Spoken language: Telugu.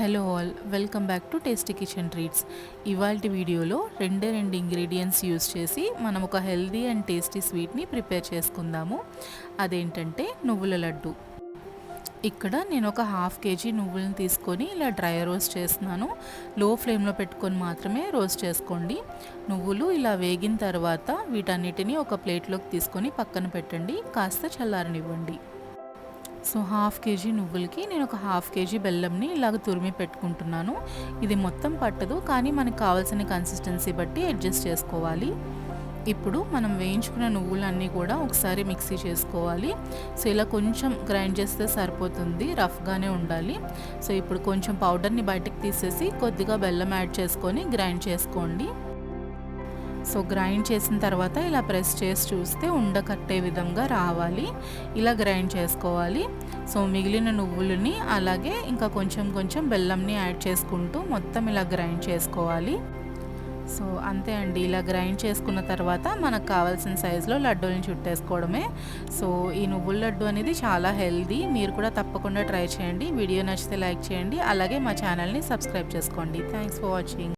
Hello all, welcome back to tasty kitchen treats. ఇవాల్టి వీడియోలో రెండే రెండు ఇంగ్రీడియంట్స్ యూస్ చేసి మనం ఒక హెల్దీ అండ్ టేస్టీ స్వీట్ని ప్రిపేర్ చేసుకుందాము. అదేంటంటే నువ్వుల లడ్డు. ఇక్కడ నేను ఒక హాఫ్ కేజీ నువ్వులను తీసుకొని ఇలా డ్రై రోస్ట్ చేస్తున్నాను. లో ఫ్లేమ్లో పెట్టుకొని మాత్రమే రోస్ట్ చేసుకోండి. నువ్వులు ఇలా వేగిన తర్వాత వీటన్నిటిని ఒక ప్లేట్లోకి తీసుకొని పక్కన పెట్టండి, కాస్త చల్లారనివ్వండి. సో హాఫ్ కేజీ నువ్వులకి నేను ఒక హాఫ్ కేజీ బెల్లంని ఇలాగ తురిమి పెట్టుకుంటున్నాను. ఇది మొత్తం పట్టదు, కానీ మనకు కావాల్సిన కన్సిస్టెన్సీ బట్టి అడ్జస్ట్ చేసుకోవాలి. ఇప్పుడు మనం వేయించుకున్న నువ్వులన్నీ కూడా ఒకసారి మిక్సీ చేసుకోవాలి. సో ఇలా కొంచెం గ్రైండ్ చేస్తే సరిపోతుంది, రఫ్గానే ఉండాలి. సో ఇప్పుడు కొంచెం పౌడర్ని బయటకు తీసేసి కొద్దిగా బెల్లం యాడ్ చేసుకొని గ్రైండ్ చేసుకోండి. సో గ్రైండ్ చేసిన తర్వాత ఇలా ప్రెస్ చేసి చూస్తే ఉండకట్టే విధంగా రావాలి. ఇలా గ్రైండ్ చేసుకోవాలి. సో మిగిలిన నువ్వులని అలాగే ఇంకా కొంచెం కొంచెం బెల్లంని యాడ్ చేసుకుంటూ మొత్తం ఇలా గ్రైండ్ చేసుకోవాలి. సో అంతే అండి, ఇలా గ్రైండ్ చేసుకున్న తర్వాత మనకు కావాల్సిన సైజులో లడ్డూని చుట్టేసుకోవడమే. సో ఈ నువ్వుల లడ్డు అనేది చాలా హెల్దీ, మీరు కూడా తప్పకుండా ట్రై చేయండి. వీడియో నచ్చితే లైక్ చేయండి, అలాగే మా ఛానల్ని సబ్స్క్రైబ్ చేసుకోండి. Thanks for watching.